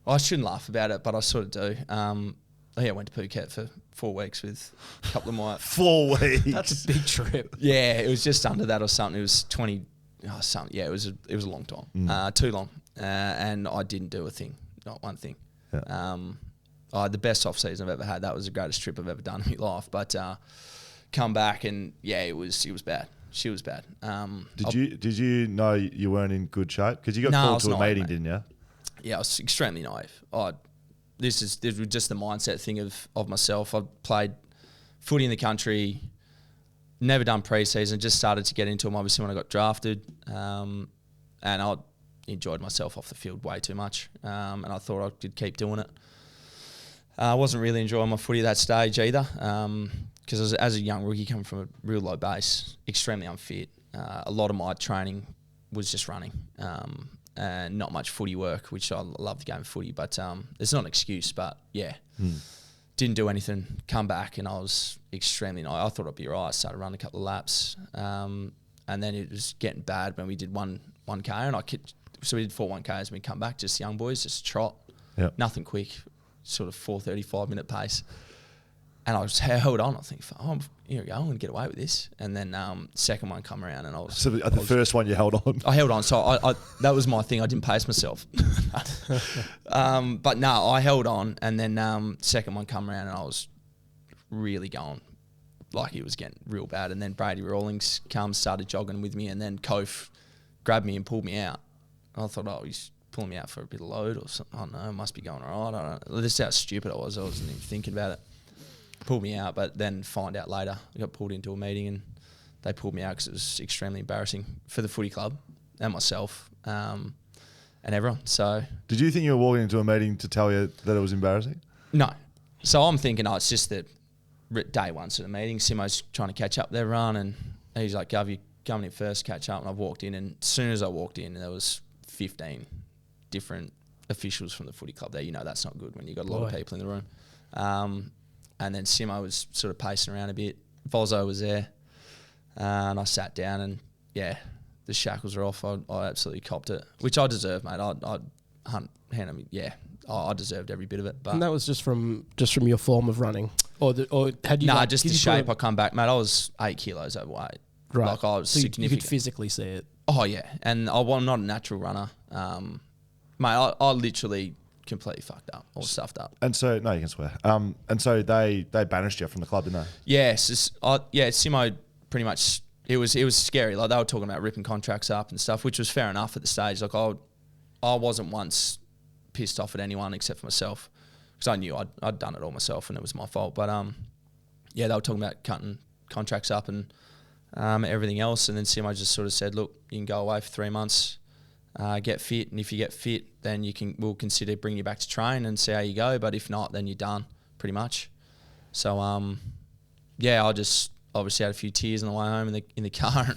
I shouldn't laugh about it, but I sort of do. I went to Phuket for 4 weeks with a couple of my... 4 weeks? That's a big trip. Yeah, it was just under that or something. It was 20... Oh, something. Yeah, it was a long time. Too long. And I didn't do a thing. Not one thing. Yeah. I had the best off season I've ever had. That was the greatest trip I've ever done in my life. But come back and it was bad. She was bad. Did you know you weren't in good shape? Because you got called to a meeting, didn't you? Yeah, I was extremely naive. This was just the mindset thing of myself. I played footy in the country, never done pre-season, just started to get into them obviously when I got drafted, and I enjoyed myself off the field way too much, and I thought I could keep doing it. I wasn't really enjoying my footy at that stage either, because as a young rookie coming from a real low base, extremely unfit. A lot of my training was just running. And not much footy work, which I love the game of footy, but it's not an excuse, but didn't do anything, come back, and I was extremely naive. I thought I'd be all right. I started running a couple of laps, and then it was getting bad when we did 1K, and so we did 4 1Ks, and we come back, just young boys, just trot, nothing quick, sort of 4:35 minute pace. And I was held on. I think, here we go, I'm going to get away with this. And then second one come around and I was... So the first one you held on? I held on. So I that was my thing. I didn't pace myself. But no, I held on. And then second one come around and I was really going like it was getting real bad. And then Brady Rawlings started jogging with me. And then Kof grabbed me and pulled me out. And I thought, he's pulling me out for a bit of load or something. I don't know, it must be going all right. I don't know. This is how stupid I was. I wasn't even thinking about it. Pulled me out, but then find out later I got pulled into a meeting and they pulled me out because it was extremely embarrassing for the footy club and myself and everyone. So, did you think you were walking into a meeting to tell you that it was embarrassing? No. So I'm thinking, it's just that day one sort of meeting. Simo's trying to catch up their run, and he's like, "Gov, you coming in first, catch up." And I've walked in, and as soon as I walked in, there was 15 different officials from the footy club there. You know that's not good when you've got a lot of people in the room. And then Simo was sort of pacing around a bit. Vozo was there. And I sat down and, the shackles were off. I absolutely copped it, which I deserved, mate. I deserved every bit of it. But and that was just from your form of running? Or had you... just the shape I come back, mate. I was 8 kilos overweight. Right. Like I was so significant. You could physically see it? Oh, yeah. And I'm not a natural runner. Mate, I literally... completely fucked up or stuffed up. And so, no, you can swear. And so they banished you from the club, didn't they? Yes. Simo pretty much, it was scary. Like they were talking about ripping contracts up and stuff, which was fair enough at the stage. Like I wasn't once pissed off at anyone except for myself because I knew I'd done it all myself and it was my fault. But they were talking about cutting contracts up and everything else. And then Simo just sort of said, look, you can go away for 3 months. Get fit, and if you get fit, then we'll consider bringing you back to train and see how you go. But if not, then you're done, pretty much. So, I just obviously had a few tears on the way home in the car.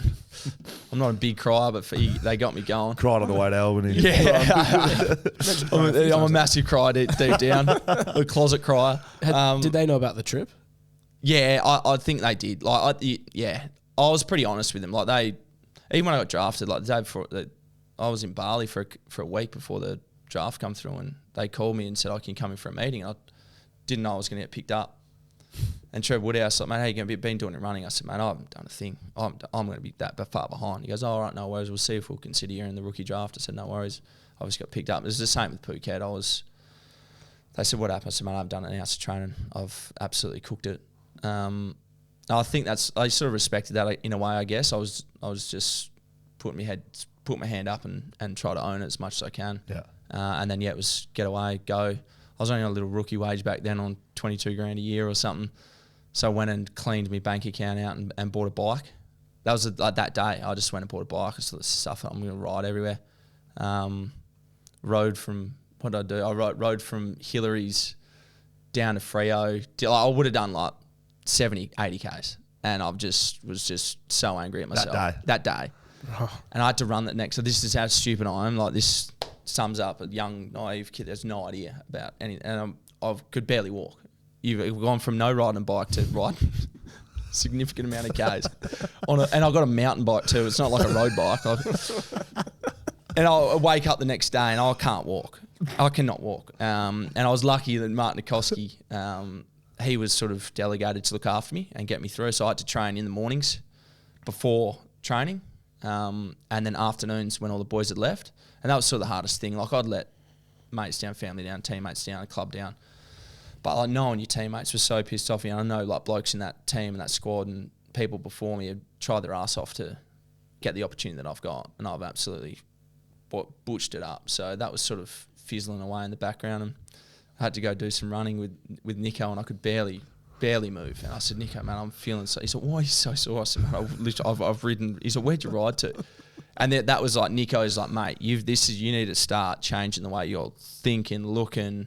I'm not a big crier, but they got me going. Cried on the way to Albany. Yeah, I'm a massive crier deep down, a closet crier. Did they know about the trip? Yeah, I think they did. Like, I was pretty honest with them. Like even when I got drafted, like the day before. I was in Bali for a week before the draft come through, and they called me and said, "I can come in for a meeting." And I didn't know I was going to get picked up. And Trev Woodhouse like, "Mate, how you going to be been doing it running?" I said, "Mate, I haven't done a thing. I'm going to be that far behind." He goes, "All right, no worries. We'll see if we'll consider you in the rookie draft." I said, "No worries." I just got picked up. It was the same with Phuket. They said, "What happened?" I said, "Mate, I haven't done any hours of training. I've absolutely cooked it." I think I sort of respected that in a way. I guess I was just put my hand up and try to own it as much as I can. Yeah. And then it was get away, go. I was only on a little rookie wage back then on 22 grand a year or something. So I went and cleaned my bank account out and bought a bike. That was that day. I just went and bought a bike. I saw this stuff. I'm going to ride everywhere. Rode from, what did I do? I rode from Hillary's down to Freo. I would have done like 70, 80 Ks. And I was just so angry at myself. That day. And I had to run that next. So this is how stupid I am. Like this sums up a young, naive kid that has no idea about anything. And I could barely walk. You've gone from no riding a bike to riding a significant amount of Ks. And I've got a mountain bike too. It's not like a road bike. And I'll wake up the next day and I can't walk. I cannot walk. And I was lucky that Martin Nikoski, he was sort of delegated to look after me and get me through. So I had to train in the mornings before training, and then afternoons when all the boys had left. And that was sort of the hardest thing. Like I'd let mates down, family down, teammates down, club down. But like knowing your teammates was so pissed off. You know, I know like blokes in that team and that squad and people before me have tried their ass off to get the opportunity that I've got, and I've absolutely butched it up. So that was sort of fizzling away in the background, and I had to go do some running with Nico, and I could barely move. And I said, Nico, man, I'm feeling so. He said, why are you so sore? I said, man, I've ridden. He said, where'd you ride to? And that was like, Nico's like, mate, you need to start changing the way you're thinking, looking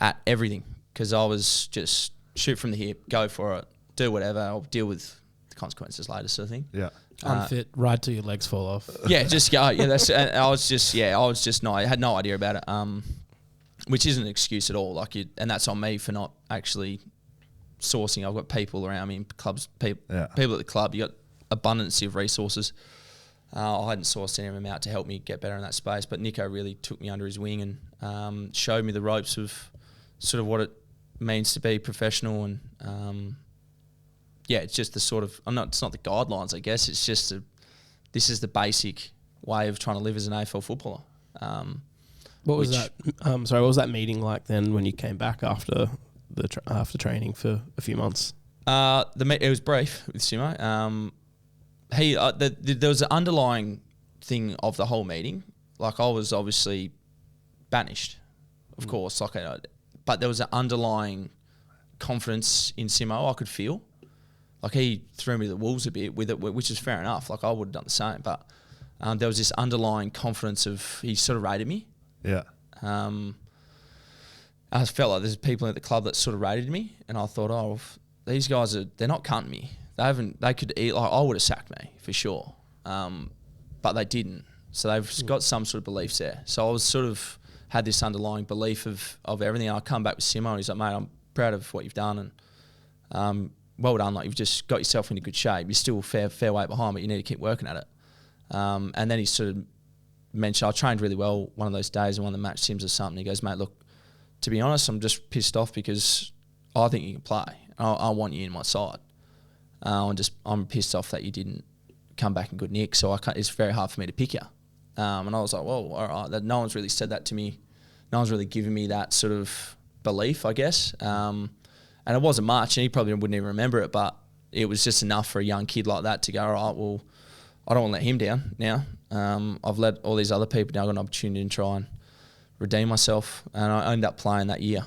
at everything. Because I was just shoot from the hip, go for it, do whatever. I'll deal with the consequences later, sort of thing. Yeah. Unfit, ride till your legs fall off. Yeah, just go. Yeah, I was just not. I had no idea about it. Which isn't an excuse at all. And that's on me for not actually sourcing. I've got people around me in clubs, people at the club. You got abundance of resources. I hadn't sourced any of them out to help me get better in that space. But Nico really took me under his wing and showed me the ropes of sort of what it means to be professional. And it's just the sort of, it's not the guidelines, I guess. It's just this is the basic way of trying to live as an AFL footballer. What was that? What was that meeting like then when you came back after after training for a few months? It was brief with Simo. There was an underlying thing of the whole meeting. Like I was obviously banished, of course. But there was an underlying confidence in Simo I could feel. Like he threw me to the wolves a bit with it, which is fair enough. Like I would have done the same, but there was this underlying confidence of he sort of rated me. Yeah. I felt like there's people at the club that sort of rated me, and I thought, these guys they're not cunting me. They could eat, like I would have sacked me for sure, but they didn't. So they've got some sort of beliefs there. So I was sort of had this underlying belief of everything. And I come back with Simo, and he's like, mate, I'm proud of what you've done, and well done. Like you've just got yourself into good shape. You're still fair way behind, but you need to keep working at it. And then he sort of mentioned I trained really well one of those days and won the match sims or something. He goes, mate, look, to be honest, I'm just pissed off because I think you can play. I want you in my side. I'm pissed off that you didn't come back in good nick. So it's very hard for me to pick you. And I was like, well, all right. No one's really said that to me. No one's really given me that sort of belief, I guess. And it wasn't much, and he probably wouldn't even remember it, but it was just enough for a young kid like that to go, all right, well, I don't want to let him down now. I've let all these other people down. I've got an opportunity to try and redeem myself, and I ended up playing that year.